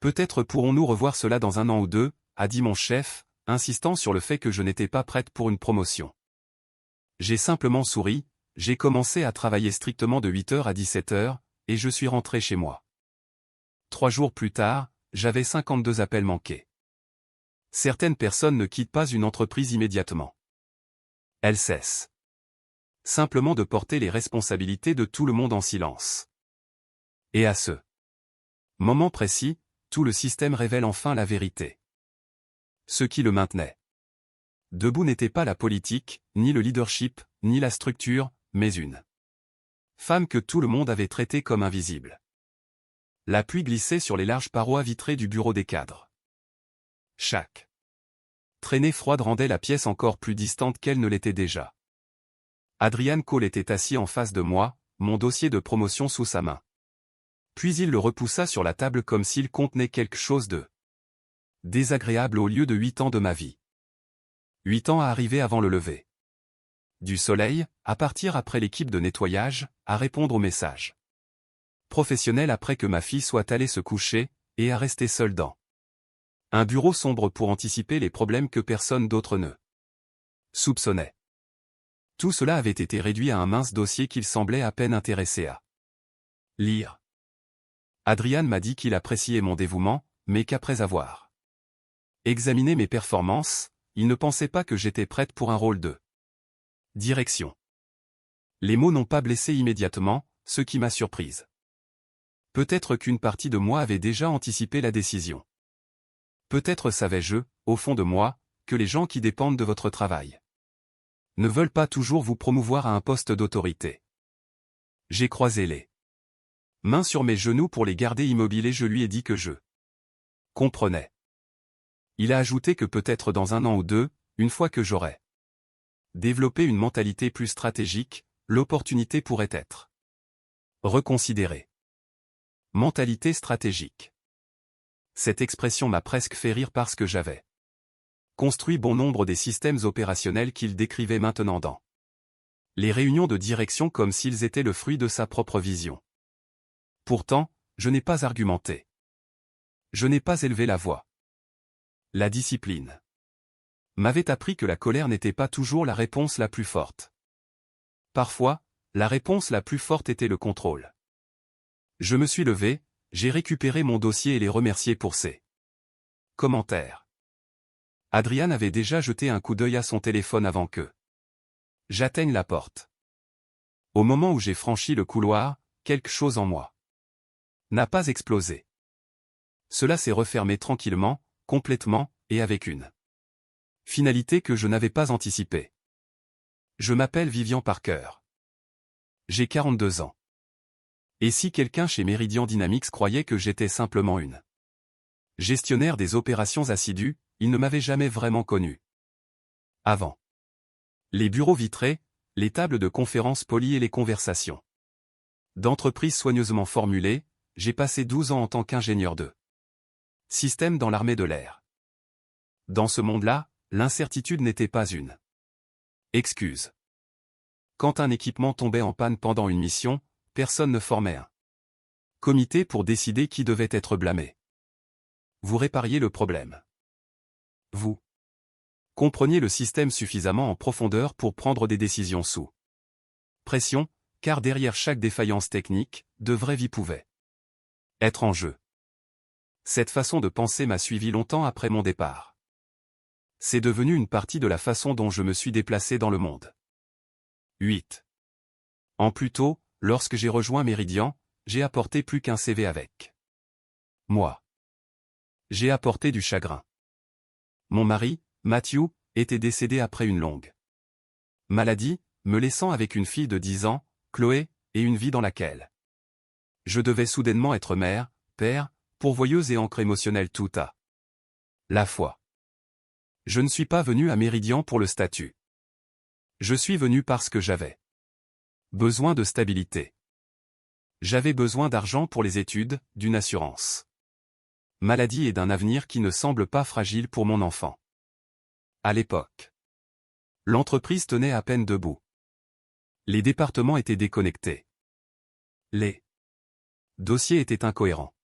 Peut-être pourrons-nous revoir cela dans 1 an ou 2, a dit mon chef, insistant sur le fait que je n'étais pas prête pour une promotion. J'ai simplement souri, j'ai commencé à travailler strictement de 8 heures à 17 heures, et je suis rentré chez moi. 3 jours plus tard, j'avais 52 appels manqués. Certaines personnes ne quittent pas une entreprise immédiatement. Elles cessent simplement de porter les responsabilités de tout le monde en silence. Et à ce moment précis, tout le système révèle enfin la vérité. Ce qui le maintenait debout n'était pas la politique, ni le leadership, ni la structure, mais une femme que tout le monde avait traitée comme invisible. La pluie glissait sur les larges parois vitrées du bureau des cadres. Chaque traînée froide rendait la pièce encore plus distante qu'elle ne l'était déjà. Adrian Cole était assis en face de moi, mon dossier de promotion sous sa main. Puis il le repoussa sur la table comme s'il contenait quelque chose de désagréable au lieu de 8 ans de ma vie. 8 ans à arriver avant le lever du soleil, à partir après l'équipe de nettoyage, à répondre aux messages professionnels après que ma fille soit allée se coucher, et à rester seule dans un bureau sombre pour anticiper les problèmes que personne d'autre ne soupçonnait. Tout cela avait été réduit à un mince dossier qu'il semblait à peine intéressé à lire. Adrian m'a dit qu'il appréciait mon dévouement, mais qu'après avoir examiné mes performances, il ne pensait pas que j'étais prête pour un rôle de direction. Les mots n'ont pas blessé immédiatement, ce qui m'a surprise. Peut-être qu'une partie de moi avait déjà anticipé la décision. Peut-être savais-je, au fond de moi, que les gens qui dépendent de votre travail ne veulent pas toujours vous promouvoir à un poste d'autorité. J'ai croisé les mains sur mes genoux pour les garder immobiles et je lui ai dit que je comprenais. Il a ajouté que peut-être dans 1 an ou 2, une fois que j'aurais développé une mentalité plus stratégique, l'opportunité pourrait être reconsidérée. Mentalité stratégique. Cette expression m'a presque fait rire parce que j'avais construit bon nombre des systèmes opérationnels qu'il décrivait maintenant dans les réunions de direction comme s'ils étaient le fruit de sa propre vision. Pourtant, je n'ai pas argumenté. Je n'ai pas élevé la voix. La discipline m'avait appris que la colère n'était pas toujours la réponse la plus forte. Parfois, la réponse la plus forte était le contrôle. Je me suis levé, j'ai récupéré mon dossier et les remercié pour ses commentaires. Adrian avait déjà jeté un coup d'œil à son téléphone avant que j'atteigne la porte. Au moment où j'ai franchi le couloir, quelque chose en moi n'a pas explosé. Cela s'est refermé tranquillement, complètement, et avec une finalité que je n'avais pas anticipée. Je m'appelle Vivian Parker. J'ai 42 ans. Et si quelqu'un chez Meridian Dynamics croyait que j'étais simplement une gestionnaire des opérations assidue, il ne m'avait jamais vraiment connu. Avant les bureaux vitrés, les tables de conférences polies et les conversations d'entreprises soigneusement formulées, j'ai passé 12 ans en tant qu'ingénieur de système dans l'armée de l'air. Dans ce monde-là, l'incertitude n'était pas une excuse. Quand un équipement tombait en panne pendant une mission, personne ne formait un comité pour décider qui devait être blâmé. Vous répariez le problème. Vous compreniez le système suffisamment en profondeur pour prendre des décisions sous pression, car derrière chaque défaillance technique, de vraies vies pouvaient être en jeu. Cette façon de penser m'a suivi longtemps après mon départ. C'est devenu une partie de la façon dont je me suis déplacé dans le monde. 8 ans plus tôt, lorsque j'ai rejoint Meridian, j'ai apporté plus qu'un CV avec moi. J'ai apporté du chagrin. Mon mari, Matthew, était décédé après une longue maladie, me laissant avec une fille de 10 ans, Chloé, et une vie dans laquelle je devais soudainement être mère, père, pourvoyeuse et ancre émotionnelle tout à la fois. Je ne suis pas venu à Meridian pour le statut. Je suis venu parce que j'avais besoin de stabilité. J'avais besoin d'argent pour les études, d'une assurance maladie et d'un avenir qui ne semble pas fragile pour mon enfant. À l'époque, l'entreprise tenait à peine debout. Les départements étaient déconnectés. Les dossiers étaient incohérents.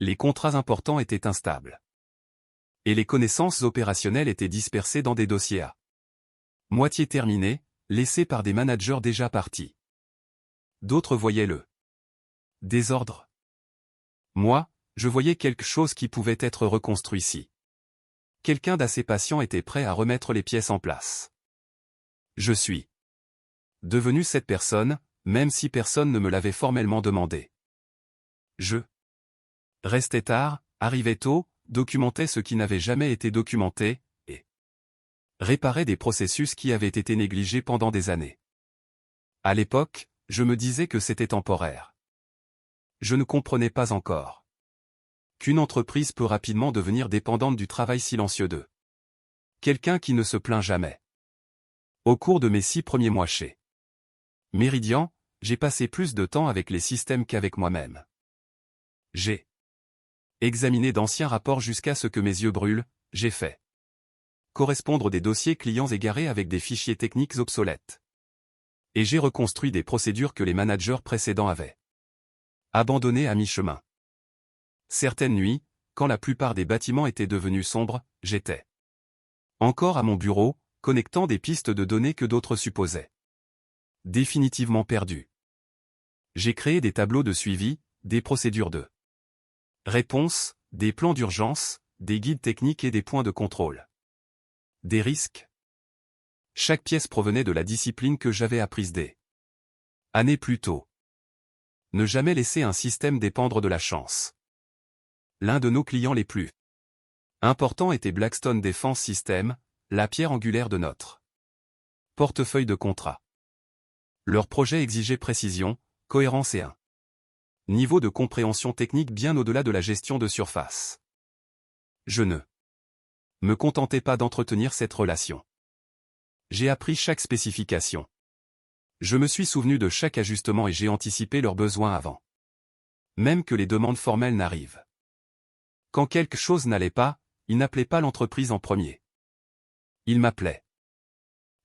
Les contrats importants étaient instables. Et les connaissances opérationnelles étaient dispersées dans des dossiers à moitié terminés, laissés par des managers déjà partis. D'autres voyaient le désordre. Moi, je voyais quelque chose qui pouvait être reconstruit ici. Quelqu'un d'assez patient était prêt à remettre les pièces en place. Je suis devenu cette personne, même si personne ne me l'avait formellement demandé. Je restais tard, arrivais tôt, documentais ce qui n'avait jamais été documenté, et réparais des processus qui avaient été négligés pendant des années. À l'époque, je me disais que c'était temporaire. Je ne comprenais pas encore qu'une entreprise peut rapidement devenir dépendante du travail silencieux de quelqu'un qui ne se plaint jamais. Au cours de mes 6 premiers mois chez Meridian, j'ai passé plus de temps avec les systèmes qu'avec moi-même. J'ai examiné d'anciens rapports jusqu'à ce que mes yeux brûlent, j'ai fait correspondre des dossiers clients égarés avec des fichiers techniques obsolètes. Et j'ai reconstruit des procédures que les managers précédents avaient abandonnées à mi-chemin. Certaines nuits, quand la plupart des bâtiments étaient devenus sombres, j'étais encore à mon bureau, connectant des pistes de données que d'autres supposaient définitivement perdues. J'ai créé des tableaux de suivi, des procédures de réponse, des plans d'urgence, des guides techniques et des points de contrôle. Des risques. Chaque pièce provenait de la discipline que j'avais apprise des années plus tôt. Ne jamais laisser un système dépendre de la chance. L'un de nos clients les plus importants était Blackstone Defense Systems, la pierre angulaire de notre portefeuille de contrats. Leur projet exigeait précision, cohérence et un niveau de compréhension technique bien au-delà de la gestion de surface. Je ne me contentais pas d'entretenir cette relation. J'ai appris chaque spécification. Je me suis souvenu de chaque ajustement et j'ai anticipé leurs besoins avant même que les demandes formelles n'arrivent. Quand quelque chose n'allait pas, ils n'appelaient pas l'entreprise en premier. Ils m'appelaient.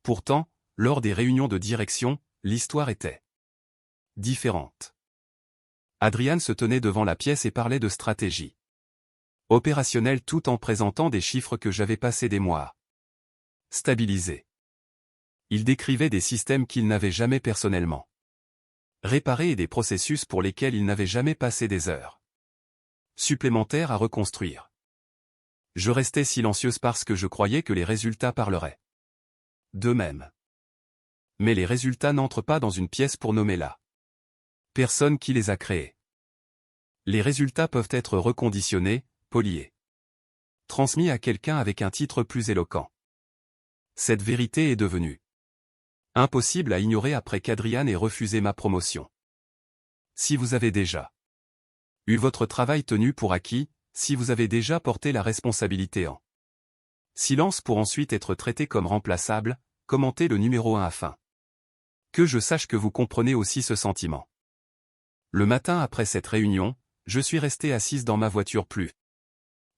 Pourtant, lors des réunions de direction, l'histoire était différente. Adrian se tenait devant la pièce et parlait de stratégie opérationnelle tout en présentant des chiffres que j'avais passé des mois à stabiliser. Il décrivait des systèmes qu'il n'avait jamais personnellement réparés et des processus pour lesquels il n'avait jamais passé des heures supplémentaires à reconstruire. Je restais silencieuse parce que je croyais que les résultats parleraient d'eux-mêmes. Mais les résultats n'entrent pas dans une pièce pour nommer la personne qui les a créés. Les résultats peuvent être reconditionnés, poliés, transmis à quelqu'un avec un titre plus éloquent. Cette vérité est devenue impossible à ignorer après qu'Adrian ait refusé ma promotion. Si vous avez déjà eu votre travail tenu pour acquis, si vous avez déjà porté la responsabilité en silence pour ensuite être traité comme remplaçable, commentez le numéro 1 afin que je sache que vous comprenez aussi ce sentiment. Le matin après cette réunion, je suis resté assise dans ma voiture plus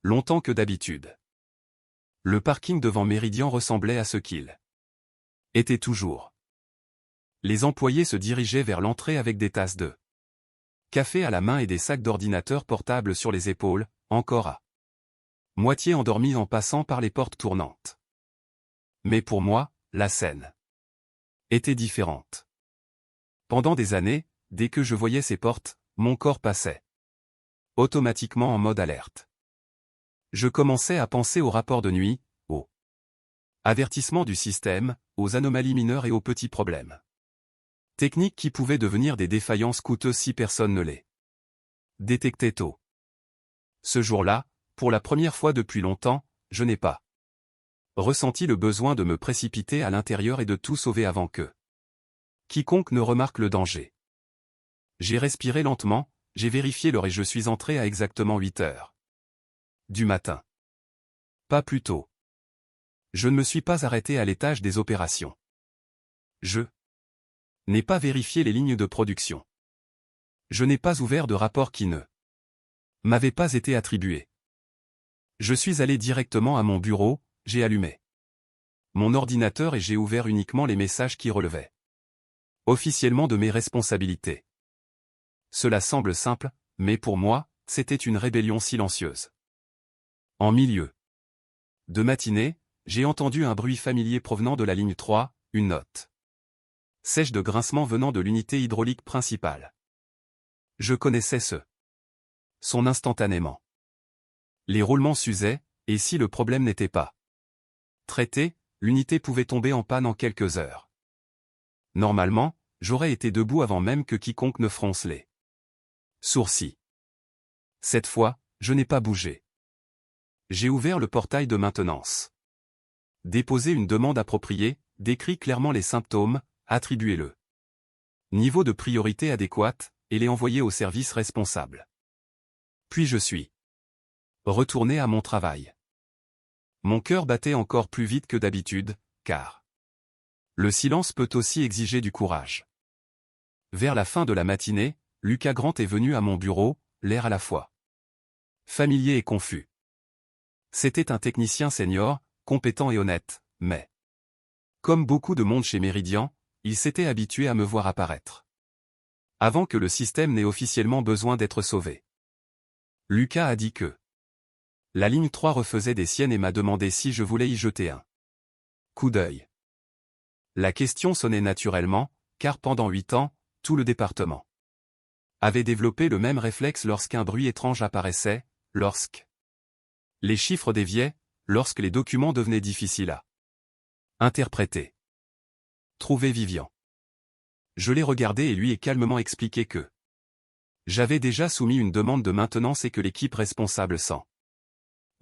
longtemps que d'habitude. Le parking devant Meridian ressemblait à ce qu'il était toujours. Les employés se dirigeaient vers l'entrée avec des tasses de café à la main et des sacs d'ordinateurs portables sur les épaules, encore à moitié endormis en passant par les portes tournantes. Mais pour moi, la scène était différente. Pendant des années, dès que je voyais ces portes, mon corps passait automatiquement en mode alerte. Je commençais à penser aux rapports de nuit, aux avertissements du système, aux anomalies mineures et aux petits problèmes techniques qui pouvaient devenir des défaillances coûteuses si personne ne les détectait tôt. Ce jour-là, pour la première fois depuis longtemps, je n'ai pas ressenti le besoin de me précipiter à l'intérieur et de tout sauver avant que quiconque ne remarque le danger. J'ai respiré lentement, j'ai vérifié l'heure et je suis entré à exactement 8 heures du matin. Pas plus tôt. Je ne me suis pas arrêté à l'étage des opérations. Je n'ai pas vérifié les lignes de production. Je n'ai pas ouvert de rapport qui ne m'avait pas été attribué. Je suis allé directement à mon bureau, j'ai allumé mon ordinateur et j'ai ouvert uniquement les messages qui relevaient officiellement de mes responsabilités. Cela semble simple, mais pour moi, c'était une rébellion silencieuse. En milieu de matinée, j'ai entendu un bruit familier provenant de la ligne 3, une note sèche de grincement venant de l'unité hydraulique principale. Je connaissais ce son instantanément. Les roulements s'usaient, et si le problème n'était pas traité, l'unité pouvait tomber en panne en quelques heures. Normalement, j'aurais été debout avant même que quiconque ne fronce les sourcils. Cette fois, je n'ai pas bougé. J'ai ouvert le portail de maintenance. Déposé une demande appropriée, décrit clairement les symptômes, attribué le niveau de priorité adéquate, et l'ai envoyé au service responsable. Puis je suis retourné à mon travail. Mon cœur battait encore plus vite que d'habitude, car le silence peut aussi exiger du courage. Vers la fin de la matinée, Lucas Grant est venu à mon bureau, l'air à la fois familier et confus. C'était un technicien senior, compétent et honnête, mais comme beaucoup de monde chez Meridian, il s'était habitué à me voir apparaître avant que le système n'ait officiellement besoin d'être sauvé. Lucas a dit que la ligne 3 refaisait des siennes et m'a demandé si je voulais y jeter un coup d'œil. La question sonnait naturellement, car pendant 8 ans, tout le département avait développé le même réflexe lorsqu'un bruit étrange apparaissait, lorsque les chiffres déviaient, lorsque les documents devenaient difficiles à interpréter. Trouvé Vivian. Je l'ai regardé et lui ai calmement expliqué que j'avais déjà soumis une demande de maintenance et que l'équipe responsable s'en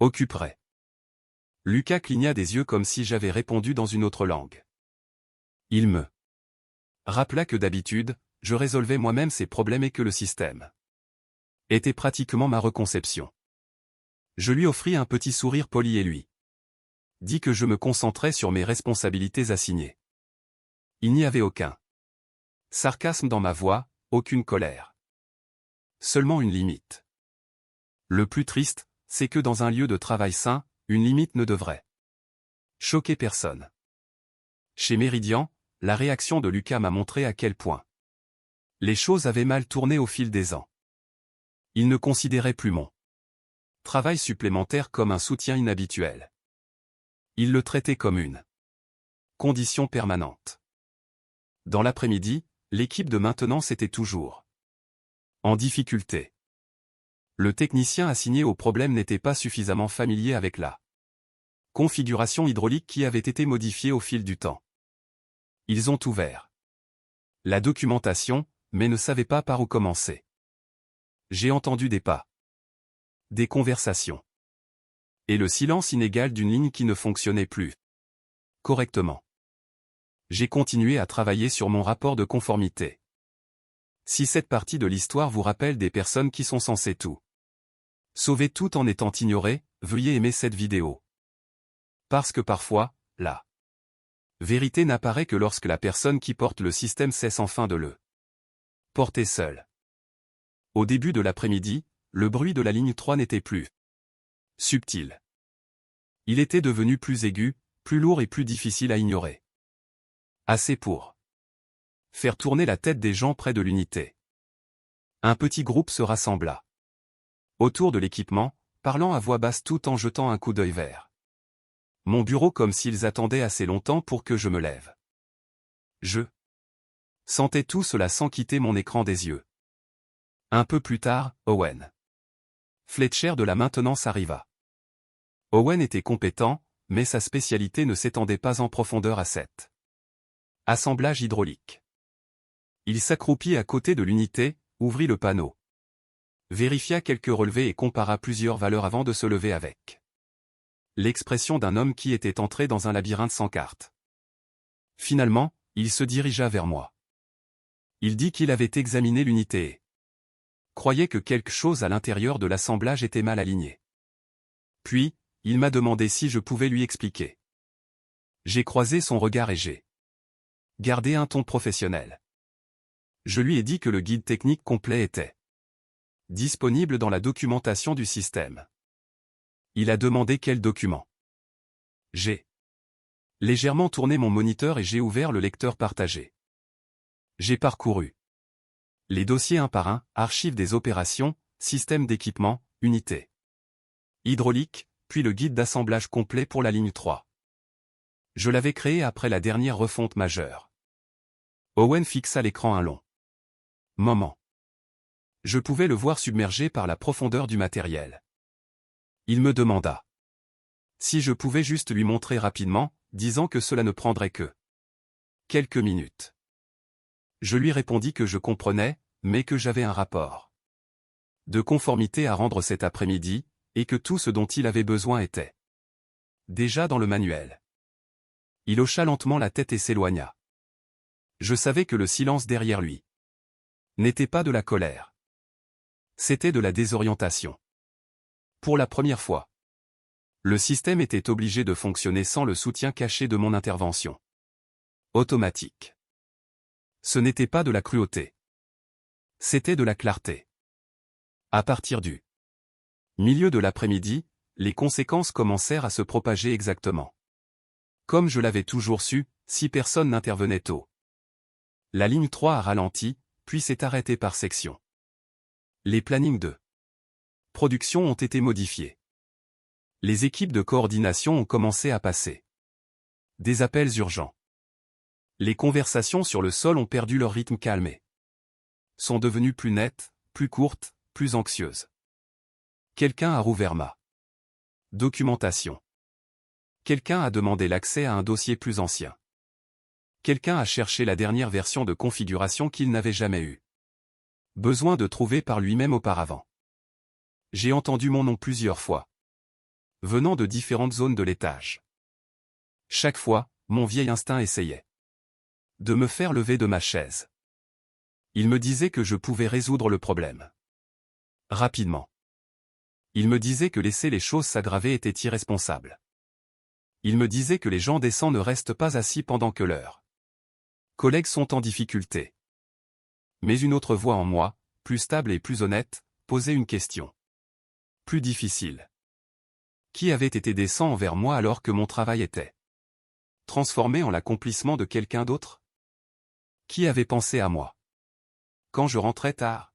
occuperait. Lucas cligna des yeux comme si j'avais répondu dans une autre langue. Il me rappela que d'habitude, je résolvais moi-même ces problèmes et que le système était pratiquement ma reconception. Je lui offris un petit sourire poli et lui dis que je me concentrais sur mes responsabilités assignées. Il n'y avait aucun sarcasme dans ma voix, aucune colère. Seulement une limite. Le plus triste, c'est que dans un lieu de travail sain, une limite ne devrait choquer personne. Chez Meridian, la réaction de Lucas m'a montré à quel point les choses avaient mal tourné au fil des ans. Il ne considérait plus mon travail supplémentaire comme un soutien inhabituel. Il le traitait comme une condition permanente. Dans l'après-midi, l'équipe de maintenance était toujours en difficulté. Le technicien assigné au problème n'était pas suffisamment familier avec la configuration hydraulique qui avait été modifiée au fil du temps. Ils ont ouvert la documentation, mais ne savaient pas par où commencer. J'ai entendu des pas, des conversations, et le silence inégal d'une ligne qui ne fonctionnait plus correctement. J'ai continué à travailler sur mon rapport de conformité. Si cette partie de l'histoire vous rappelle des personnes qui sont censées tout sauver tout en étant ignorées, veuillez aimer cette vidéo. Parce que parfois, la vérité n'apparaît que lorsque la personne qui porte le système cesse enfin de le porter seule. Au début de l'après-midi, le bruit de la ligne 3 n'était plus subtil. Il était devenu plus aigu, plus lourd et plus difficile à ignorer. Assez pour faire tourner la tête des gens près de l'unité. Un petit groupe se rassembla autour de l'équipement, parlant à voix basse tout en jetant un coup d'œil vers mon bureau comme s'ils attendaient assez longtemps pour que je me lève. Je sentais tout cela sans quitter mon écran des yeux. Un peu plus tard, Owen Fletcher de la maintenance arriva. Owen était compétent, mais sa spécialité ne s'étendait pas en profondeur à cet assemblage hydraulique. Il s'accroupit à côté de l'unité, ouvrit le panneau, vérifia quelques relevés et compara plusieurs valeurs avant de se lever avec l'expression d'un homme qui était entré dans un labyrinthe sans carte. Finalement, il se dirigea vers moi. Il dit qu'il avait examiné l'unité et croyait que quelque chose à l'intérieur de l'assemblage était mal aligné. Puis, il m'a demandé si je pouvais lui expliquer. J'ai croisé son regard et j'ai gardé un ton professionnel. Je lui ai dit que le guide technique complet était disponible dans la documentation du système. Il a demandé quel document. J'ai légèrement tourné mon moniteur et j'ai ouvert le lecteur partagé. J'ai parcouru les dossiers un par un, archives des opérations, système d'équipement, unité hydraulique, puis le guide d'assemblage complet pour la ligne 3. Je l'avais créé après la dernière refonte majeure. Owen fixa l'écran un long moment. Je pouvais le voir submergé par la profondeur du matériel. Il me demanda si je pouvais juste lui montrer rapidement, disant que cela ne prendrait que quelques minutes. Je lui répondis que je comprenais, mais que j'avais un rapport de conformité à rendre cet après-midi, et que tout ce dont il avait besoin était déjà dans le manuel. Il hocha lentement la tête et s'éloigna. Je savais que le silence derrière lui n'était pas de la colère. C'était de la désorientation. Pour la première fois, le système était obligé de fonctionner sans le soutien caché de mon intervention automatique. Ce n'était pas de la cruauté. C'était de la clarté. À partir du milieu de l'après-midi, les conséquences commencèrent à se propager exactement comme je l'avais toujours su, si personne n'intervenait tôt. La ligne 3 a ralenti, puis s'est arrêtée par section. Les plannings de production ont été modifiés. Les équipes de coordination ont commencé à passer des appels urgents. Les conversations sur le sol ont perdu leur rythme calmé. Sont devenues plus nettes, plus courtes, plus anxieuses. Quelqu'un a rouvert ma documentation. Quelqu'un a demandé l'accès à un dossier plus ancien. Quelqu'un a cherché la dernière version de configuration qu'il n'avait jamais eue besoin de trouver par lui-même auparavant. J'ai entendu mon nom plusieurs fois, venant de différentes zones de l'étage. Chaque fois, mon vieil instinct essayait de me faire lever de ma chaise. Il me disait que je pouvais résoudre le problème rapidement. Il me disait que laisser les choses s'aggraver était irresponsable. Il me disait que les gens décents ne restent pas assis pendant que leurs collègues sont en difficulté. Mais une autre voix en moi, plus stable et plus honnête, posait une question plus difficile. Qui avait été décent envers moi alors que mon travail était transformé en l'accomplissement de quelqu'un d'autre? Qui avait pensé à moi quand je rentrais tard?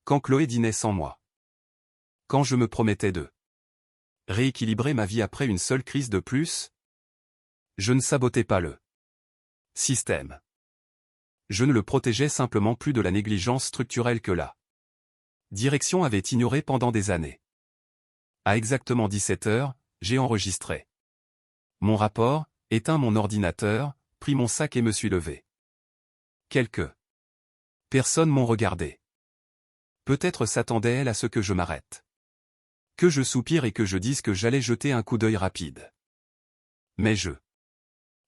Quand Chloé dînait sans moi? Quand je me promettais de rééquilibrer ma vie après une seule crise de plus? Je ne sabotais pas le système. Je ne le protégeais simplement plus de la négligence structurelle que la direction avait ignorée pendant des années. À exactement 17 heures, j'ai enregistré mon rapport, éteint mon ordinateur, pris mon sac et me suis levé. Quelques personnes m'ont regardé. Peut-être s'attendaient-elles à ce que je m'arrête, que je soupire et que je dise que j'allais jeter un coup d'œil rapide. Mais je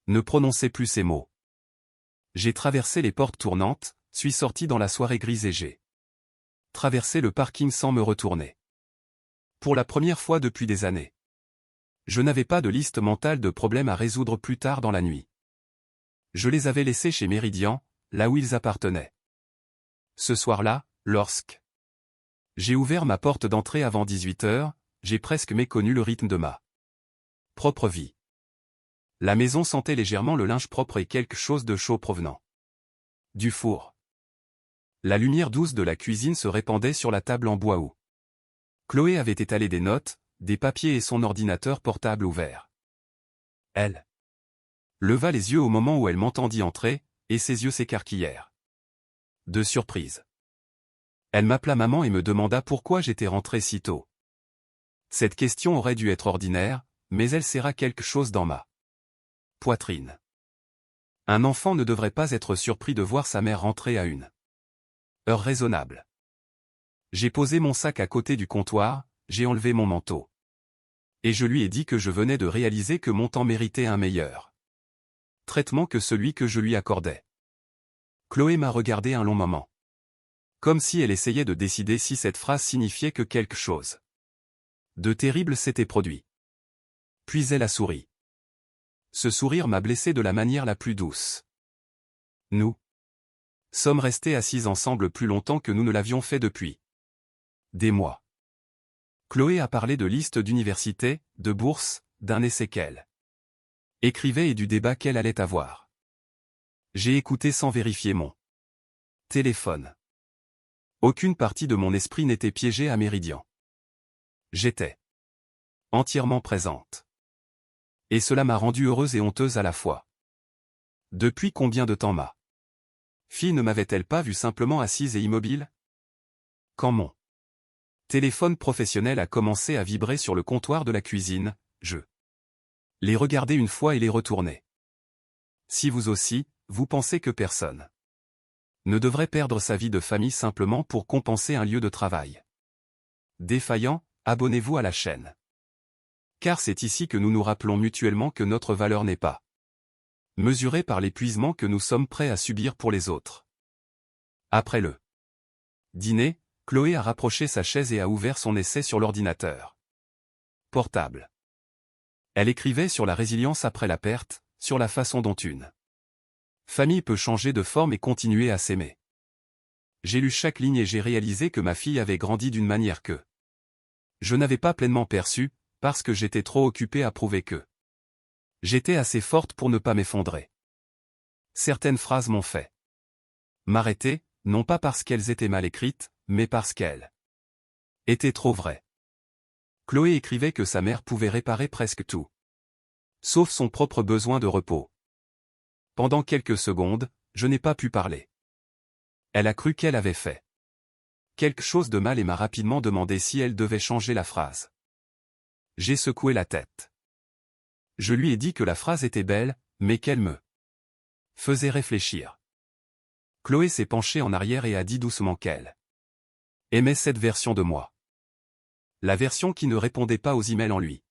ne prononçais plus ces mots. J'ai traversé les portes tournantes, suis sorti dans la soirée grise et j'ai traversé le parking sans me retourner. Pour la première fois depuis des années. Je n'avais pas de liste mentale de problèmes à résoudre plus tard dans la nuit. Je les avais laissés chez Méridian, là où ils appartenaient. Ce soir-là, lorsque j'ai ouvert ma porte d'entrée avant 18 heures, j'ai presque méconnu le rythme de ma propre vie. La maison sentait légèrement le linge propre et quelque chose de chaud provenant du four. La lumière douce de la cuisine se répandait sur la table en bois où Chloé avait étalé des notes, des papiers et son ordinateur portable ouvert. Elle leva les yeux au moment où elle m'entendit entrer, et ses yeux s'écarquillèrent de surprise. Elle m'appela maman et me demanda pourquoi j'étais rentré si tôt. Cette question aurait dû être ordinaire, mais elle serra quelque chose dans ma poitrine. Un enfant ne devrait pas être surpris de voir sa mère rentrer à une heure raisonnable. J'ai posé mon sac à côté du comptoir, j'ai enlevé mon manteau. Et je lui ai dit que je venais de réaliser que mon temps méritait un meilleur traitement que celui que je lui accordais. Chloé m'a regardé un long moment. Comme si elle essayait de décider si cette phrase signifiait que quelque chose de terrible s'était produit. Puis elle a souri. Ce sourire m'a blessé de la manière la plus douce. Nous sommes restés assis ensemble plus longtemps que nous ne l'avions fait depuis des mois. Chloé a parlé de listes d'universités, de bourses, d'un essai qu'elle écrivait et du débat qu'elle allait avoir. J'ai écouté sans vérifier mon téléphone. Aucune partie de mon esprit n'était piégée à Méridian. J'étais entièrement présente. Et cela m'a rendue heureuse et honteuse à la fois. Depuis combien de temps ma fille ne m'avait-elle pas vue simplement assise et immobile? Quand mon téléphone professionnel a commencé à vibrer sur le comptoir de la cuisine, je l'ai regardé une fois et l'ai retourné. Si vous aussi, vous pensez que personne ne devrait perdre sa vie de famille simplement pour compenser un lieu de travail défaillant, abonnez-vous à la chaîne. Car c'est ici que nous nous rappelons mutuellement que notre valeur n'est pas mesurée par l'épuisement que nous sommes prêts à subir pour les autres. Après le dîner, Chloé a rapproché sa chaise et a ouvert son essai sur l'ordinateur portable. Elle écrivait sur la résilience après la perte, sur la façon dont une famille peut changer de forme et continuer à s'aimer. J'ai lu chaque ligne et j'ai réalisé que ma fille avait grandi d'une manière que je n'avais pas pleinement perçue, parce que j'étais trop occupé à prouver que j'étais assez forte pour ne pas m'effondrer. Certaines phrases m'ont fait m'arrêter, non pas parce qu'elles étaient mal écrites, mais parce qu'elles étaient trop vraies. Chloé écrivait que sa mère pouvait réparer presque tout, sauf son propre besoin de repos. Pendant quelques secondes, je n'ai pas pu parler. Elle a cru qu'elle avait fait quelque chose de mal et m'a rapidement demandé si elle devait changer la phrase. J'ai secoué la tête. Je lui ai dit que la phrase était belle, mais qu'elle me faisait réfléchir. Chloé s'est penchée en arrière et a dit doucement qu'elle aimait cette version de moi. La version qui ne répondait pas aux emails en lui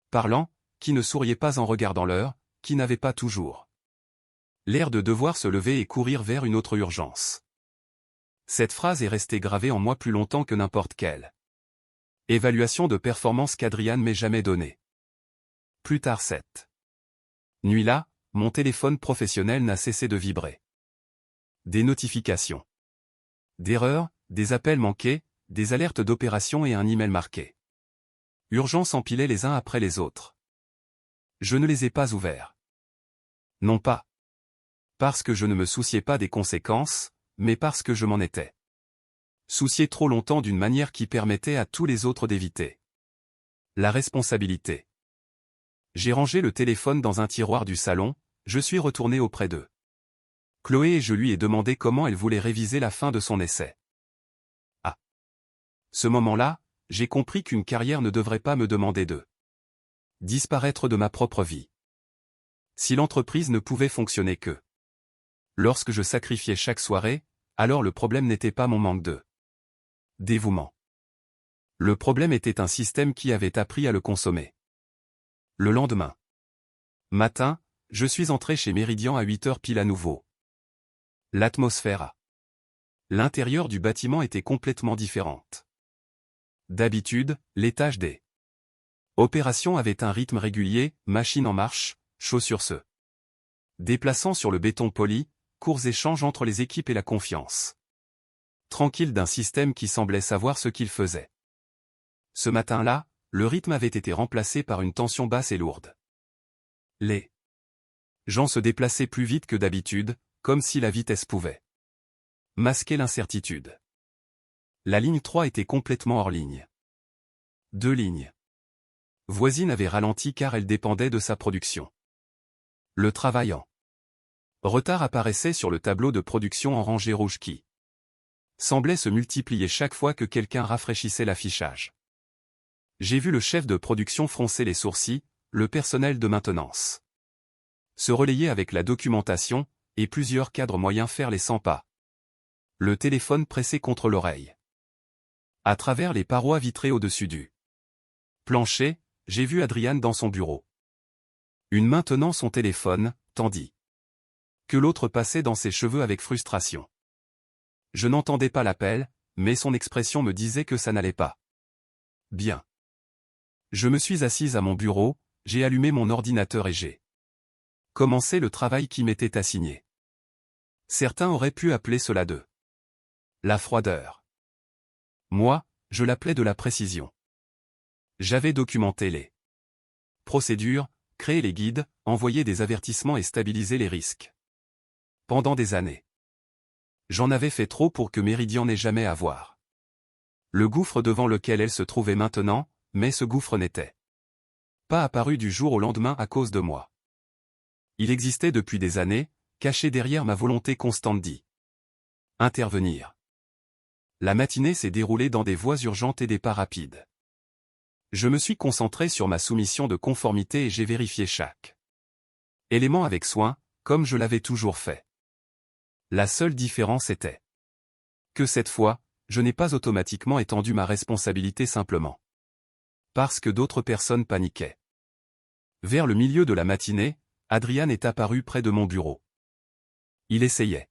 parlant, qui ne souriait pas en regardant l'heure, qui n'avait pas toujours l'air de devoir se lever et courir vers une autre urgence. Cette phrase est restée gravée en moi plus longtemps que n'importe quelle évaluation de performance qu'Adrian m'ait jamais donnée. Plus tard cette nuit-là, mon téléphone professionnel n'a cessé de vibrer. Des notifications d'erreurs, des appels manqués, des alertes d'opération et un email marqué urgent s'empilaient les uns après les autres. Je ne les ai pas ouverts. Non pas parce que je ne me souciais pas des conséquences, mais parce que je m'en étais soucié trop longtemps d'une manière qui permettait à tous les autres d'éviter la responsabilité. J'ai rangé le téléphone dans un tiroir du salon, je suis retourné auprès d'eux. Chloé et je lui ai demandé comment elle voulait réviser la fin de son essai. À ce moment-là, j'ai compris qu'une carrière ne devrait pas me demander de disparaître de ma propre vie. Si l'entreprise ne pouvait fonctionner que lorsque je sacrifiais chaque soirée, alors le problème n'était pas mon manque de dévouement. Le problème était un système qui avait appris à le consommer. Le lendemain matin, je suis entré chez Méridian à 8 heures pile à nouveau. L'atmosphère à l'intérieur du bâtiment était complètement différente. D'habitude, l'étage des opérations avait un rythme régulier, machine en marche, chaussures se déplaçant sur le béton poli, courts échanges entre les équipes et la confiance tranquille d'un système qui semblait savoir ce qu'il faisait. Ce matin-là, le rythme avait été remplacé par une tension basse et lourde. Les gens se déplaçaient plus vite que d'habitude, comme si la vitesse pouvait masquer l'incertitude. La ligne 3 était complètement hors ligne. 2 lignes voisines avaient ralenti car elles dépendaient de sa production. Le travail en retard apparaissait sur le tableau de production en rangée rouge qui semblait se multiplier chaque fois que quelqu'un rafraîchissait l'affichage. J'ai vu le chef de production froncer les sourcils, le personnel de maintenance se relayer avec la documentation, et plusieurs cadres moyens faire les 100 pas. Le téléphone pressé contre l'oreille. À travers les parois vitrées au-dessus du plancher, j'ai vu Adrian dans son bureau. Une main tenant son téléphone, tandis que l'autre passait dans ses cheveux avec frustration. Je n'entendais pas l'appel, mais son expression me disait que ça n'allait pas bien. Je me suis assise à mon bureau, j'ai allumé mon ordinateur et j'ai commencé le travail qui m'était assigné. Certains auraient pu appeler cela de la froideur. Moi, je l'appelais de la précision. J'avais documenté les procédures, créé les guides, envoyé des avertissements et stabilisé les risques. Pendant des années. J'en avais fait trop pour que Méridian n'ait jamais à voir le gouffre devant lequel elle se trouvait maintenant, mais ce gouffre n'était pas apparu du jour au lendemain à cause de moi. Il existait depuis des années, caché derrière ma volonté constante d'y intervenir. La matinée s'est déroulée dans des voies urgentes et des pas rapides. Je me suis concentré sur ma soumission de conformité et j'ai vérifié chaque élément avec soin, comme je l'avais toujours fait. La seule différence était que cette fois, je n'ai pas automatiquement étendu ma responsabilité simplement parce que d'autres personnes paniquaient. Vers le milieu de la matinée, Adrian est apparu près de mon bureau. Il essayait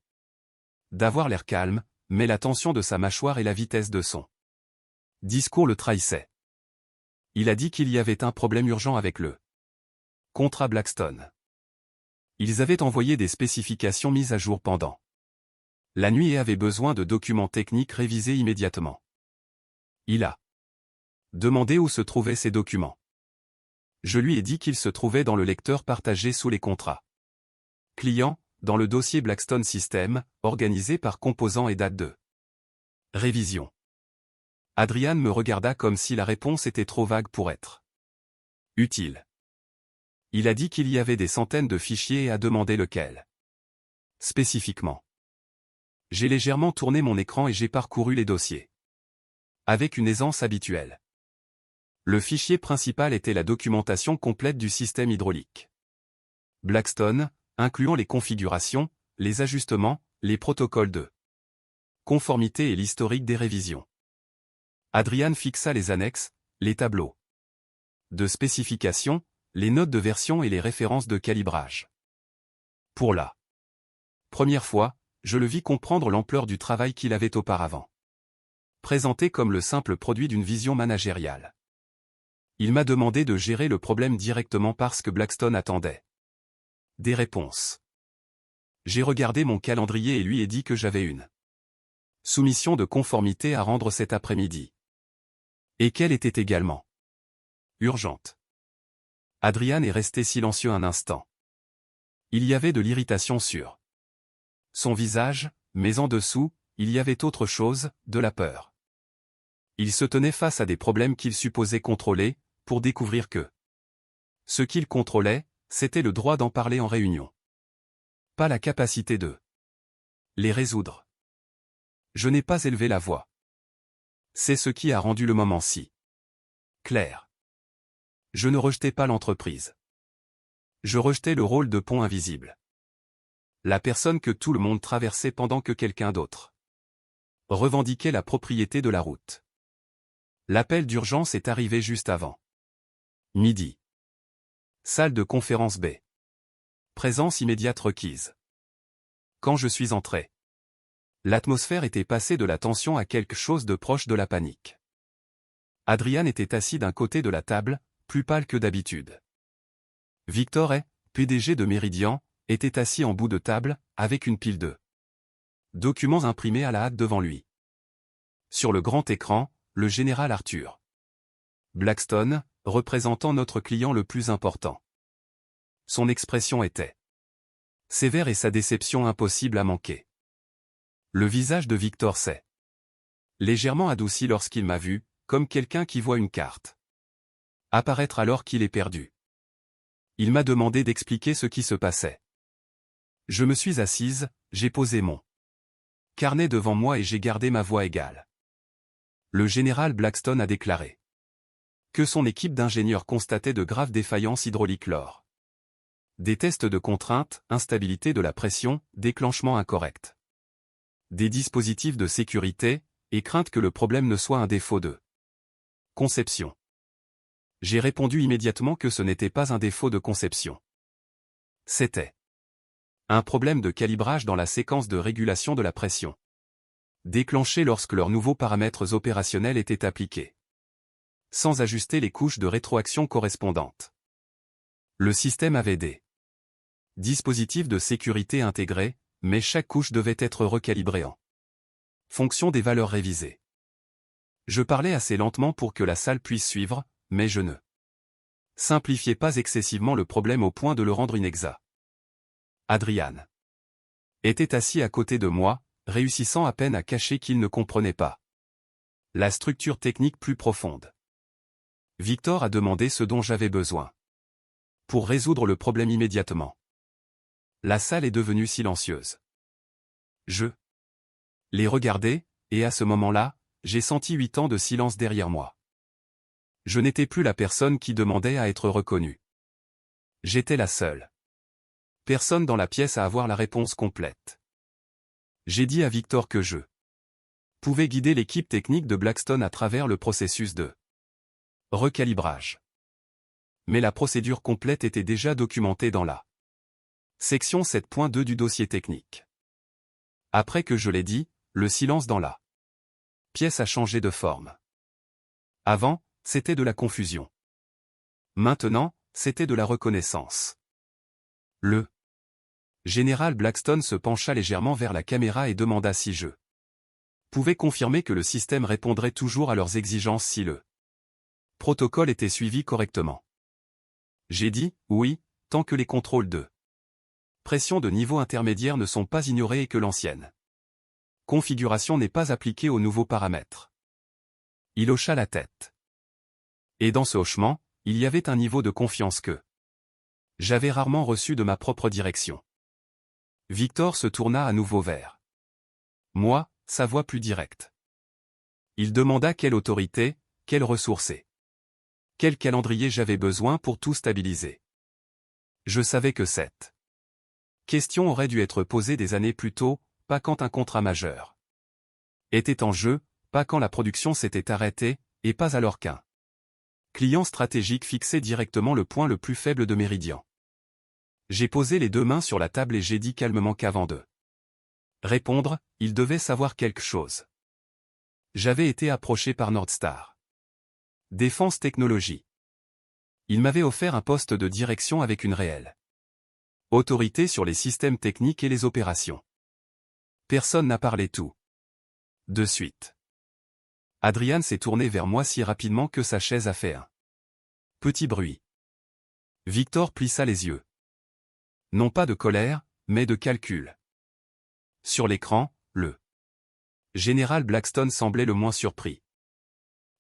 d'avoir l'air calme, mais la tension de sa mâchoire et la vitesse de son discours le trahissaient. Il a dit qu'il y avait un problème urgent avec le contrat Blackstone. Ils avaient envoyé des spécifications mises à jour pendant la nuit et avaient besoin de documents techniques révisés immédiatement. Il a demandé où se trouvaient ces documents. Je lui ai dit qu'ils se trouvaient dans le lecteur partagé sous les contrats clients, dans le dossier Blackstone System, organisé par composants et date de révision. Adrian me regarda comme si la réponse était trop vague pour être utile. Il a dit qu'il y avait des centaines de fichiers et a demandé lequel spécifiquement. J'ai légèrement tourné mon écran et j'ai parcouru les dossiers avec une aisance habituelle. Le fichier principal était la documentation complète du système hydraulique Blackstone, incluant les configurations, les ajustements, les protocoles de conformité et l'historique des révisions. Adrian fixa les annexes, les tableaux de spécification, les notes de version et les références de calibrage. Pour la première fois, je le vis comprendre l'ampleur du travail qu'il avait auparavant présenté comme le simple produit d'une vision managériale. Il m'a demandé de gérer le problème directement parce que Blackstone attendait des réponses. J'ai regardé mon calendrier et lui ai dit que j'avais une soumission de conformité à rendre cet après-midi. Et qu'elle était également urgente. Adrian est resté silencieux un instant. Il y avait de l'irritation sur son visage, mais en dessous, il y avait autre chose, de la peur. Il se tenait face à des problèmes qu'il supposait contrôler, pour découvrir que ce qu'il contrôlait, c'était le droit d'en parler en réunion. Pas la capacité de les résoudre. Je n'ai pas élevé la voix. C'est ce qui a rendu le moment si clair. Je ne rejetais pas l'entreprise. Je rejetais le rôle de pont invisible. La personne que tout le monde traversait pendant que quelqu'un d'autre revendiquait la propriété de la route. L'appel d'urgence est arrivé juste avant midi. Salle de conférence B. Présence immédiate requise. Quand je suis entré, l'atmosphère était passée de la tension à quelque chose de proche de la panique. Adrian était assis d'un côté de la table, plus pâle que d'habitude. Victor Hay, PDG de Méridian, était assis en bout de table, avec une pile de documents imprimés à la hâte devant lui. Sur le grand écran, le général Arthur Blackstone, représentant notre client le plus important. Son expression était sévère et sa déception impossible à manquer. Le visage de Victor s'est légèrement adouci lorsqu'il m'a vu, comme quelqu'un qui voit une carte apparaître alors qu'il est perdu. Il m'a demandé d'expliquer ce qui se passait. Je me suis assise, j'ai posé mon carnet devant moi et j'ai gardé ma voix égale. Le général Blackstone a déclaré que son équipe d'ingénieurs constatait de graves défaillances hydrauliques lors des tests de contrainte, instabilité de la pression, déclenchement incorrect des dispositifs de sécurité, et crainte que le problème ne soit un défaut de conception. J'ai répondu immédiatement que ce n'était pas un défaut de conception. C'était un problème de calibrage dans la séquence de régulation de la pression, déclenché lorsque leurs nouveaux paramètres opérationnels étaient appliqués, sans ajuster les couches de rétroaction correspondantes. Le système avait des dispositifs de sécurité intégrés, mais chaque couche devait être recalibrée en fonction des valeurs révisées. Je parlais assez lentement pour que la salle puisse suivre, mais je ne simplifiais pas excessivement le problème au point de le rendre inexact. Adrian était assis à côté de moi, réussissant à peine à cacher qu'il ne comprenait pas la structure technique plus profonde. Victor a demandé ce dont j'avais besoin pour résoudre le problème immédiatement. La salle est devenue silencieuse. Je les regardais, et à ce moment-là, j'ai senti 8 ans de silence derrière moi. Je n'étais plus la personne qui demandait à être reconnue. J'étais la seule personne dans la pièce à avoir la réponse complète. J'ai dit à Victor que je pouvais guider l'équipe technique de Blackstone à travers le processus de recalibrage. Mais la procédure complète était déjà documentée dans la section 7.2 du dossier technique. Après que je l'ai dit, le silence dans la pièce a changé de forme. Avant, c'était de la confusion. Maintenant, c'était de la reconnaissance. Le général Blackstone se pencha légèrement vers la caméra et demanda si je pouvais confirmer que le système répondrait toujours à leurs exigences si le protocole était suivi correctement. J'ai dit, oui, tant que les contrôles de pression de niveau intermédiaire ne sont pas ignorés et que l'ancienne configuration n'est pas appliquée aux nouveaux paramètres. Il hocha la tête. Et dans ce hochement, il y avait un niveau de confiance que j'avais rarement reçu de ma propre direction. Victor se tourna à nouveau vers moi, sa voix plus directe. Il demanda quelle autorité, quelles ressources et quel calendrier j'avais besoin pour tout stabiliser. Je savais que cette question aurait dû être posée des années plus tôt, pas quand un contrat majeur était en jeu, pas quand la production s'était arrêtée, et pas alors qu'un client stratégique fixait directement le point le plus faible de Meridian. J'ai posé les 2 mains sur la table et j'ai dit calmement qu'avant de répondre, il devait savoir quelque chose. J'avais été approché par Nordstar Défense Technologies. Il m'avait offert un poste de direction avec une réelle autorité sur les systèmes techniques et les opérations. Personne n'a parlé tout de suite. Adrian s'est tourné vers moi si rapidement que sa chaise a fait un petit bruit. Victor plissa les yeux. Non pas de colère, mais de calcul. Sur l'écran, le général Blackstone semblait le moins surpris.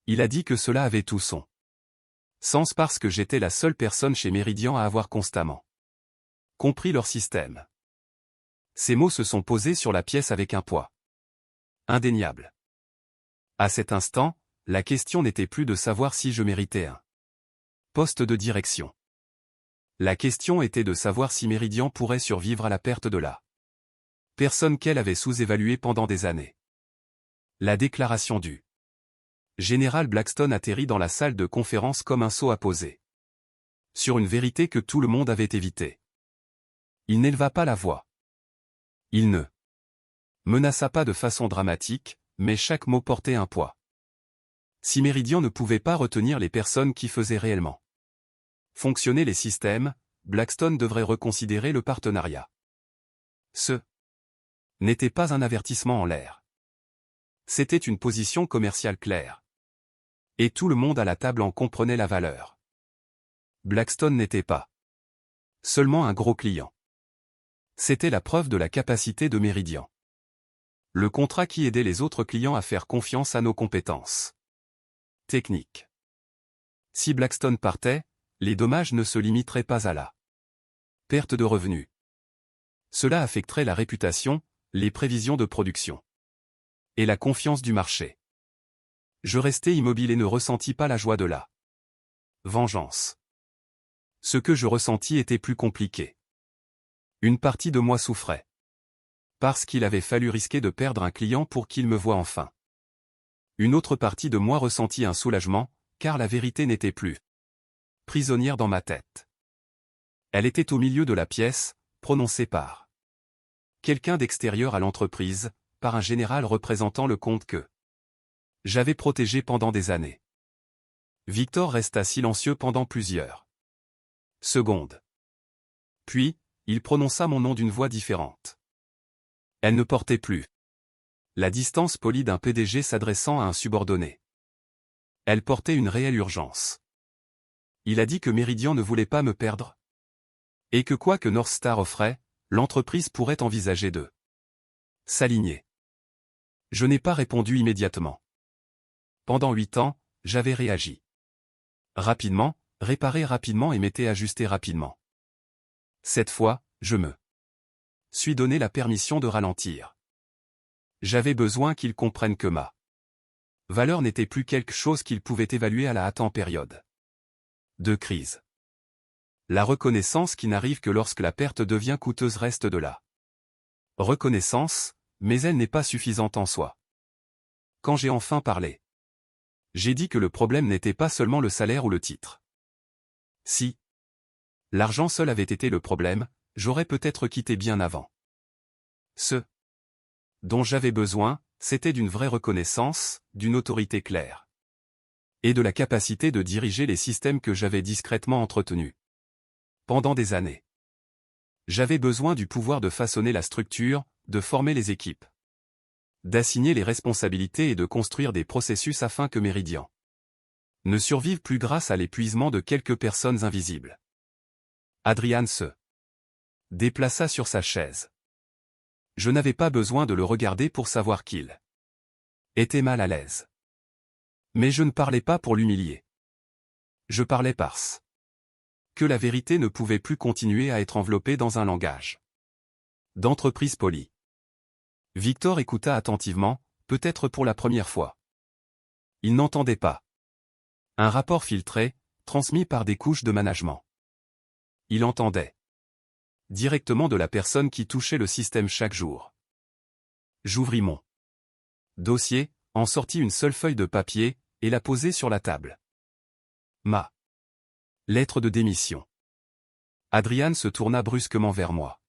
Il a dit que cela avait tout son sens parce que j'étais la seule personne chez Meridian à avoir constamment compris leur système. Ces mots se sont posés sur la pièce avec un poids indéniable. À cet instant, la question n'était plus de savoir si je méritais un poste de direction. La question était de savoir si Meridian pourrait survivre à la perte de la personne qu'elle avait sous-évaluée pendant des années. La déclaration du général Blackstone atterrit dans la salle de conférence comme un seau à poser sur une vérité que tout le monde avait évitée. Il n'éleva pas la voix. Il ne menaça pas de façon dramatique, mais chaque mot portait un poids. Si Meridian ne pouvait pas retenir les personnes qui faisaient réellement fonctionner les systèmes, Blackstone devrait reconsidérer le partenariat. Ce n'était pas un avertissement en l'air. C'était une position commerciale claire. Et tout le monde à la table en comprenait la valeur. Blackstone n'était pas seulement un gros client. C'était la preuve de la capacité de Meridian. Le contrat qui aidait les autres clients à faire confiance à nos compétences techniques. Si Blackstone partait, les dommages ne se limiteraient pas à la perte de revenus. Cela affecterait la réputation, les prévisions de production et la confiance du marché. Je restai immobile et ne ressentis pas la joie de la vengeance. Ce que je ressentis était plus compliqué. Une partie de moi souffrait. Parce qu'il avait fallu risquer de perdre un client pour qu'il me voie enfin. Une autre partie de moi ressentit un soulagement, car la vérité n'était plus prisonnière dans ma tête. Elle était au milieu de la pièce, prononcée par quelqu'un d'extérieur à l'entreprise, par un général représentant le compte que j'avais protégé pendant des années. Victor resta silencieux pendant plusieurs secondes. Puis, il prononça mon nom d'une voix différente. Elle ne portait plus la distance polie d'un PDG s'adressant à un subordonné. Elle portait une réelle urgence. Il a dit que Meridian ne voulait pas me perdre. Et que quoi que Northstar offrait, l'entreprise pourrait envisager de s'aligner. Je n'ai pas répondu immédiatement. Pendant 8 ans, j'avais réagi rapidement, réparé rapidement et m'étais ajusté rapidement. Cette fois, je me suis donné la permission de ralentir. J'avais besoin qu'ils comprennent que ma valeur n'était plus quelque chose qu'ils pouvaient évaluer à la hâte en période de crise. La reconnaissance qui n'arrive que lorsque la perte devient coûteuse reste de la reconnaissance, mais elle n'est pas suffisante en soi. Quand j'ai enfin parlé, j'ai dit que le problème n'était pas seulement le salaire ou le titre. Si l'argent seul avait été le problème, j'aurais peut-être quitté bien avant. Ce dont j'avais besoin, c'était d'une vraie reconnaissance, d'une autorité claire. Et de la capacité de diriger les systèmes que j'avais discrètement entretenus pendant des années. J'avais besoin du pouvoir de façonner la structure, de former les équipes, d'assigner les responsabilités et de construire des processus afin que Meridian ne survive plus grâce à l'épuisement de quelques personnes invisibles. Adrian se déplaça sur sa chaise. Je n'avais pas besoin de le regarder pour savoir qu'il était mal à l'aise. Mais je ne parlais pas pour l'humilier. Je parlais parce que la vérité ne pouvait plus continuer à être enveloppée dans un langage d'entreprise polie. Victor écouta attentivement, peut-être pour la première fois. Il n'entendait pas un rapport filtré, transmis par des couches de management. Il entendait directement de la personne qui touchait le système chaque jour. J'ouvris mon dossier, en sortis une seule feuille de papier, et la posai sur la table. Ma lettre de démission. Adrian se tourna brusquement vers moi.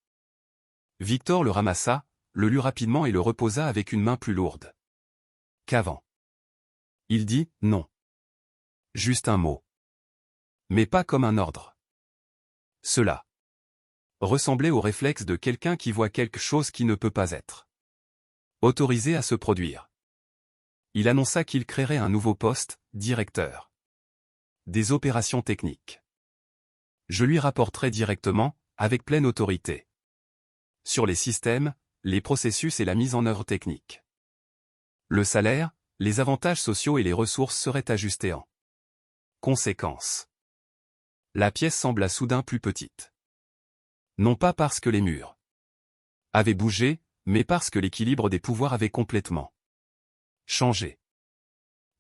Victor le ramassa, le lut rapidement et le reposa avec une main plus lourde qu'avant. Il dit « non ». Juste un mot. Mais pas comme un ordre. Cela ressemblait au réflexe de quelqu'un qui voit quelque chose qui ne peut pas être autorisé à se produire. Il annonça qu'il créerait un nouveau poste, directeur des opérations techniques. Je lui rapporterai directement, avec pleine autorité, sur les systèmes, les processus et la mise en œuvre technique. Le salaire, les avantages sociaux et les ressources seraient ajustés en conséquence. La pièce sembla soudain plus petite. Non pas parce que les murs avaient bougé, mais parce que l'équilibre des pouvoirs avait complètement changé.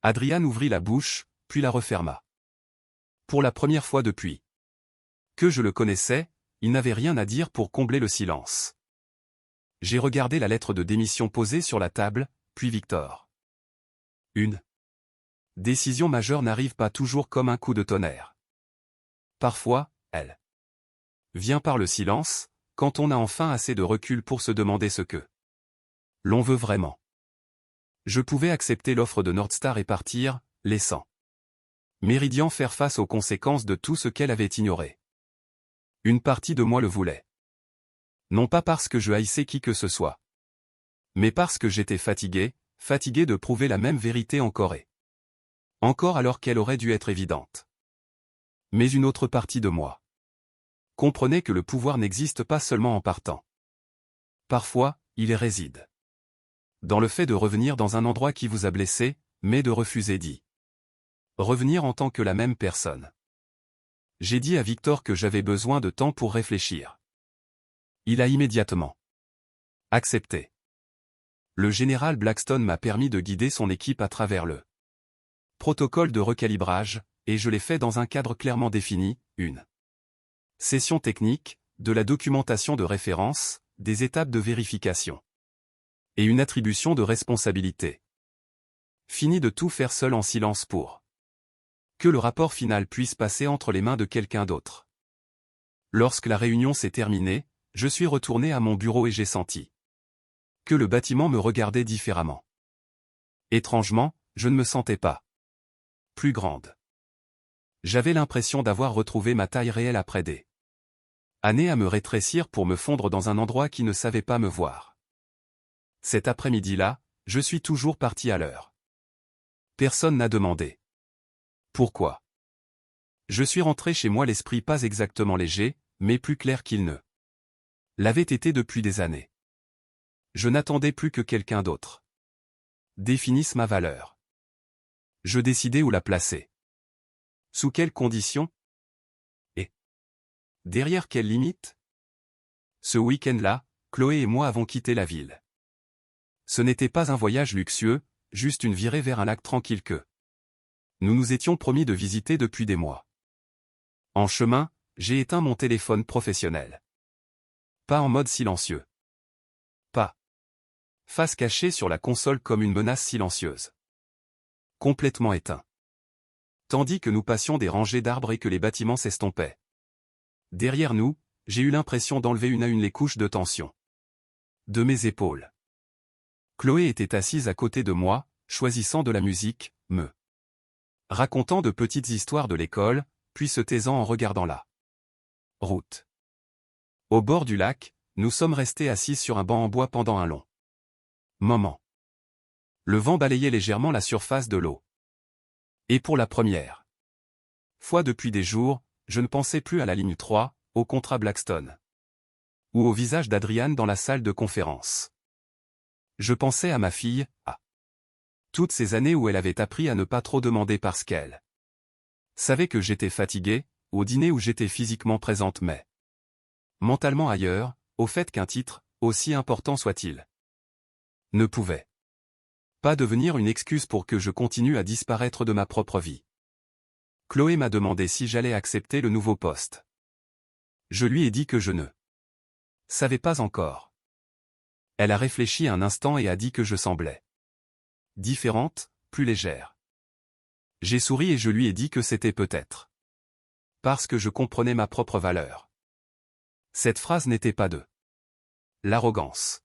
Adrian ouvrit la bouche, puis la referma. Pour la première fois depuis que je le connaissais, il n'avait rien à dire pour combler le silence. J'ai regardé la lettre de démission posée sur la table, puis Victor. Une décision majeure n'arrive pas toujours comme un coup de tonnerre. Parfois, elle vient par le silence, quand on a enfin assez de recul pour se demander ce que l'on veut vraiment. Je pouvais accepter l'offre de Northstar et partir, laissant Meridian faire face aux conséquences de tout ce qu'elle avait ignoré. Une partie de moi le voulait. Non pas parce que je haïssais qui que ce soit, mais parce que j'étais fatigué de prouver la même vérité encore et encore alors qu'elle aurait dû être évidente. Mais une autre partie de moi comprenait que le pouvoir n'existe pas seulement en partant. Parfois, il réside dans le fait de revenir dans un endroit qui vous a blessé, mais de refuser d'y revenir en tant que la même personne. J'ai dit à Victor que j'avais besoin de temps pour réfléchir. Il a immédiatement accepté. Le général Blackstone m'a permis de guider son équipe à travers le protocole de recalibrage, et je l'ai fait dans un cadre clairement défini, une session technique, de la documentation de référence, des étapes de vérification et une attribution de responsabilité. Fini de tout faire seul en silence pour que le rapport final puisse passer entre les mains de quelqu'un d'autre. Lorsque la réunion s'est terminée, je suis retourné à mon bureau et j'ai senti que le bâtiment me regardait différemment. Étrangement, je ne me sentais pas plus grande. J'avais l'impression d'avoir retrouvé ma taille réelle après des années à me rétrécir pour me fondre dans un endroit qui ne savait pas me voir. Cet après-midi-là, je suis toujours parti à l'heure. Personne n'a demandé pourquoi. Je suis rentré chez moi l'esprit pas exactement léger, mais plus clair qu'il ne l'avait été depuis des années. Je n'attendais plus que quelqu'un d'autre définissent ma valeur. Je décidais où la placer. Sous quelles conditions? Et derrière quelles limites? Ce week-end-là, Chloé et moi avons quitté la ville. Ce n'était pas un voyage luxueux, juste une virée vers un lac tranquille que nous nous étions promis de visiter depuis des mois. En chemin, j'ai éteint mon téléphone professionnel. Pas en mode silencieux. Pas face cachée sur la console comme une menace silencieuse. Complètement éteint. Tandis que nous passions des rangées d'arbres et que les bâtiments s'estompaient. Derrière nous, j'ai eu l'impression d'enlever une à une les couches de tension de mes épaules. Chloé était assise à côté de moi, choisissant de la musique, me racontant de petites histoires de l'école, puis se taisant en regardant la route. Au bord du lac, nous sommes restés assis sur un banc en bois pendant un long moment. Le vent balayait légèrement la surface de l'eau. Et pour la première fois depuis des jours, je ne pensais plus à la ligne 3, au contrat Blackstone. Ou au visage d'Adriane dans la salle de conférence. Je pensais à ma fille, à toutes ces années où elle avait appris à ne pas trop demander parce qu'elle savait que j'étais fatigué, au dîner où j'étais physiquement présente mais mentalement ailleurs, au fait qu'un titre, aussi important soit-il, ne pouvait pas devenir une excuse pour que je continue à disparaître de ma propre vie. Chloé m'a demandé si j'allais accepter le nouveau poste. Je lui ai dit que je ne savais pas encore. Elle a réfléchi un instant et a dit que je semblais différente, plus légère. J'ai souri et je lui ai dit que c'était peut-être parce que je comprenais ma propre valeur. Cette phrase n'était pas de l'arrogance.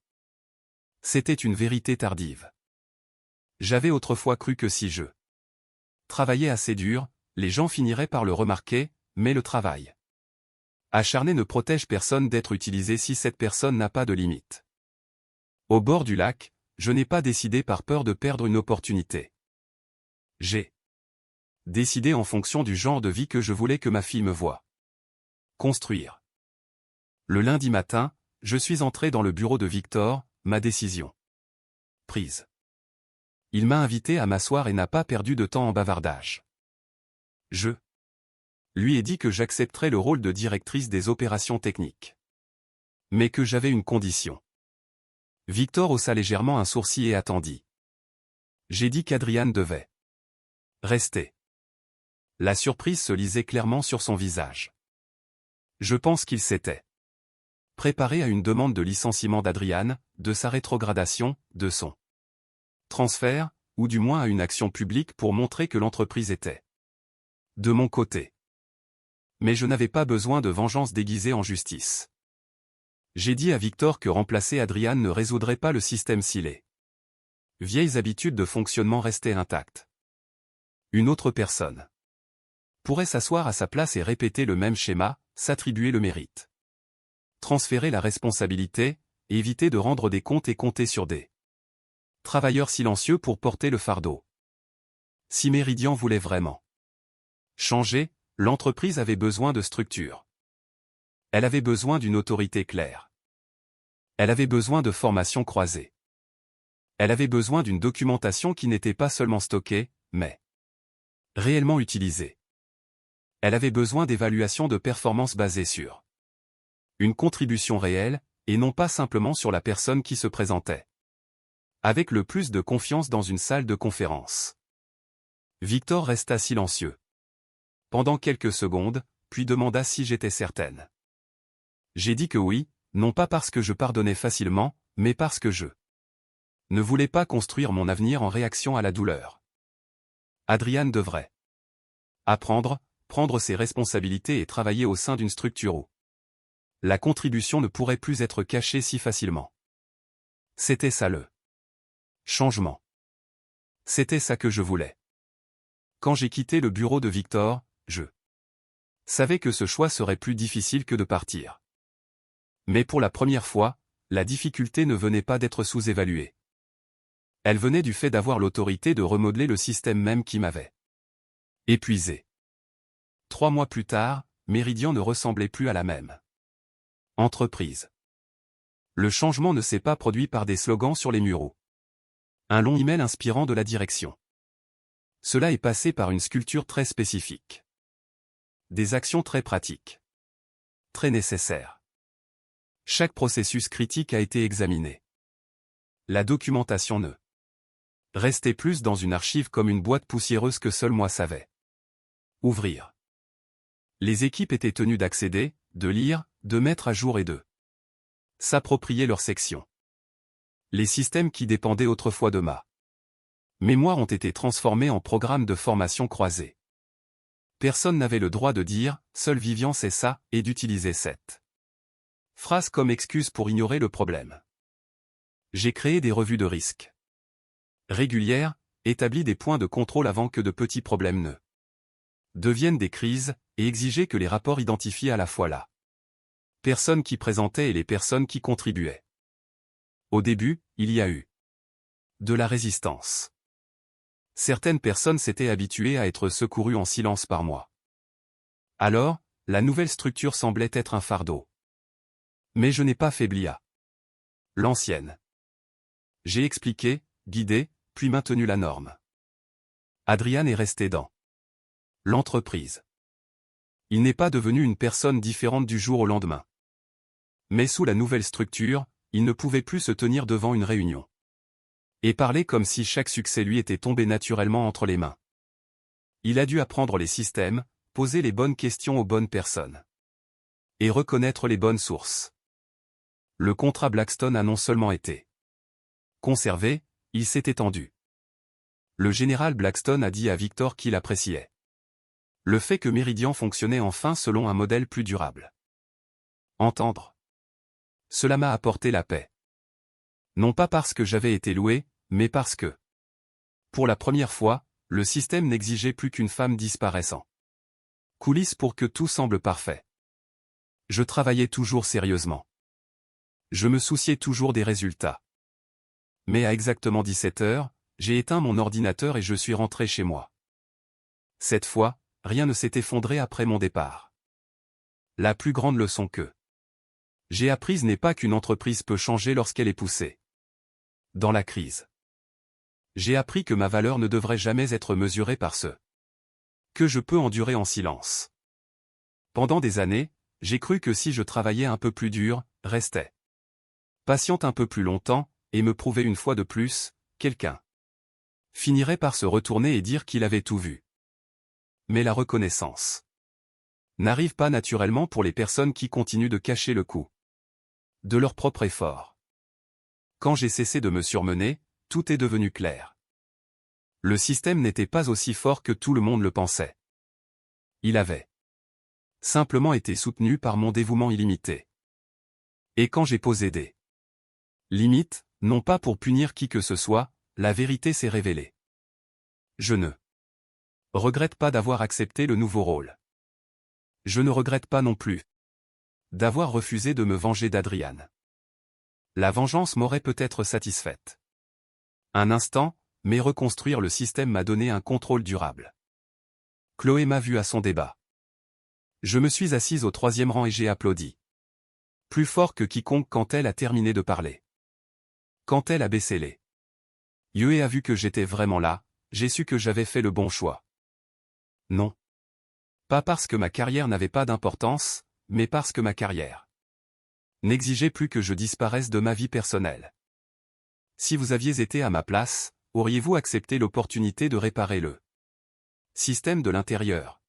C'était une vérité tardive. J'avais autrefois cru que si je travaillais assez dur, les gens finiraient par le remarquer, mais le travail acharné ne protège personne d'être utilisé si cette personne n'a pas de limite. Au bord du lac, je n'ai pas décidé par peur de perdre une opportunité. J'ai décidé en fonction du genre de vie que je voulais que ma fille me voie construire. Le lundi matin, je suis entré dans le bureau de Victor, ma décision prise. Il m'a invité à m'asseoir et n'a pas perdu de temps en bavardage. Je lui ai dit que j'accepterais le rôle de directrice des opérations techniques. Mais que j'avais une condition. Victor haussa légèrement un sourcil et attendit. J'ai dit qu'Adriane devait rester. La surprise se lisait clairement sur son visage. Je pense qu'il s'était préparé à une demande de licenciement d'Adriane, de sa rétrogradation, de son transfert, ou du moins à une action publique pour montrer que l'entreprise était de mon côté. Mais je n'avais pas besoin de vengeance déguisée en justice. J'ai dit à Victor que remplacer Adriane ne résoudrait pas le système si les vieilles habitudes de fonctionnement restaient intactes. Une autre personne pourrait s'asseoir à sa place et répéter le même schéma, s'attribuer le mérite, transférer la responsabilité, éviter de rendre des comptes et compter sur des travailleurs silencieux pour porter le fardeau. Si Méridian voulait vraiment changer, l'entreprise avait besoin de structure. Elle avait besoin d'une autorité claire. Elle avait besoin de formations croisées. Elle avait besoin d'une documentation qui n'était pas seulement stockée, mais réellement utilisée. Elle avait besoin d'évaluations de performance basées sur une contribution réelle, et non pas simplement sur la personne qui se présentait avec le plus de confiance dans une salle de conférence. Victor resta silencieux pendant quelques secondes, puis demanda si j'étais certaine. J'ai dit que oui, non pas parce que je pardonnais facilement, mais parce que je ne voulais pas construire mon avenir en réaction à la douleur. Adriane devrait apprendre, prendre ses responsabilités et travailler au sein d'une structure où la contribution ne pourrait plus être cachée si facilement. C'était ça le changement. C'était ça que je voulais. Quand j'ai quitté le bureau de Victor, je savais que ce choix serait plus difficile que de partir. Mais pour la première fois, la difficulté ne venait pas d'être sous-évaluée. Elle venait du fait d'avoir l'autorité de remodeler le système même qui m'avait épuisé. 3 mois plus tard, Méridian ne ressemblait plus à la même entreprise. Le changement ne s'est pas produit par des slogans sur les muraux. Un long email inspirant de la direction. Cela est passé par une sculpture très spécifique. Des actions très pratiques. Très nécessaires. Chaque processus critique a été examiné. La documentation ne restait plus dans une archive comme une boîte poussiéreuse que seul moi savais ouvrir. Les équipes étaient tenues d'accéder, de lire, de mettre à jour et de s'approprier leur section. Les systèmes qui dépendaient autrefois de ma mémoire ont été transformés en programmes de formation croisés. Personne n'avait le droit de dire « seul Vivian sait ça » et d'utiliser cette phrase comme excuse pour ignorer le problème. J'ai créé des revues de risque régulières, établi des points de contrôle avant que de petits problèmes ne deviennent des crises, et exigé que les rapports identifient à la fois la personne qui présentait et les personnes qui contribuaient. Au début, il y a eu de la résistance. Certaines personnes s'étaient habituées à être secourues en silence par moi. Alors, la nouvelle structure semblait être un fardeau. Mais je n'ai pas faibli à l'ancienne. J'ai expliqué, guidé, puis maintenu la norme. Adrian est resté dans l'entreprise. Il n'est pas devenu une personne différente du jour au lendemain. Mais sous la nouvelle structure, il ne pouvait plus se tenir devant une réunion et parler comme si chaque succès lui était tombé naturellement entre les mains. Il a dû apprendre les systèmes, poser les bonnes questions aux bonnes personnes et reconnaître les bonnes sources. Le contrat Blackstone a non seulement été conservé, il s'est étendu. Le général Blackstone a dit à Victor qu'il appréciait le fait que Meridian fonctionnait enfin selon un modèle plus durable. Entendre. Cela m'a apporté la paix. Non pas parce que j'avais été loué, mais parce que, pour la première fois, le système n'exigeait plus qu'une femme disparaissant coulisses pour que tout semble parfait. Je travaillais toujours sérieusement. Je me souciais toujours des résultats. Mais à exactement 17 heures, j'ai éteint mon ordinateur et je suis rentré chez moi. Cette fois, rien ne s'est effondré après mon départ. La plus grande leçon que j'ai apprise n'est pas qu'une entreprise peut changer lorsqu'elle est poussée dans la crise. J'ai appris que ma valeur ne devrait jamais être mesurée par ce que je peux endurer en silence. Pendant des années, j'ai cru que si je travaillais un peu plus dur, restais patiente un peu plus longtemps, et me prouvais une fois de plus, quelqu'un finirait par se retourner et dire qu'il avait tout vu. Mais la reconnaissance n'arrive pas naturellement pour les personnes qui continuent de cacher le coût de leur propre effort. Quand j'ai cessé de me surmener, tout est devenu clair. Le système n'était pas aussi fort que tout le monde le pensait. Il avait simplement été soutenu par mon dévouement illimité. Et quand j'ai posé des limites, non pas pour punir qui que ce soit, la vérité s'est révélée. Je ne regrette pas d'avoir accepté le nouveau rôle. Je ne regrette pas non plus d'avoir refusé de me venger d'Adrian. La vengeance m'aurait peut-être satisfaite un instant, mais reconstruire le système m'a donné un contrôle durable. Chloé m'a vu à son débat. Je me suis assise au 3e rang et j'ai applaudi. Plus fort que quiconque quand elle a terminé de parler. Quand elle a baissé les yeux et a vu que j'étais vraiment là, j'ai su que j'avais fait le bon choix. Non. Pas parce que ma carrière n'avait pas d'importance, mais parce que ma carrière n'exigeait plus que je disparaisse de ma vie personnelle. Si vous aviez été à ma place, auriez-vous accepté l'opportunité de réparer le système de l'intérieur?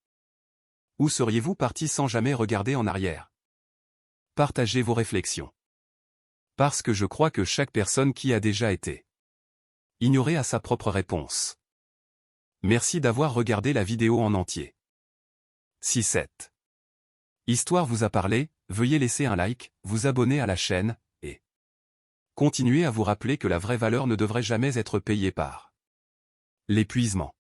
Ou seriez-vous parti sans jamais regarder en arrière? Partagez vos réflexions. Parce que je crois que chaque personne qui a déjà été ignorée a sa propre réponse. Merci d'avoir regardé la vidéo en entier. Si cette histoire vous a parlé, veuillez laisser un like, vous abonner à la chaîne, et continuez à vous rappeler que la vraie valeur ne devrait jamais être payée par l'épuisement.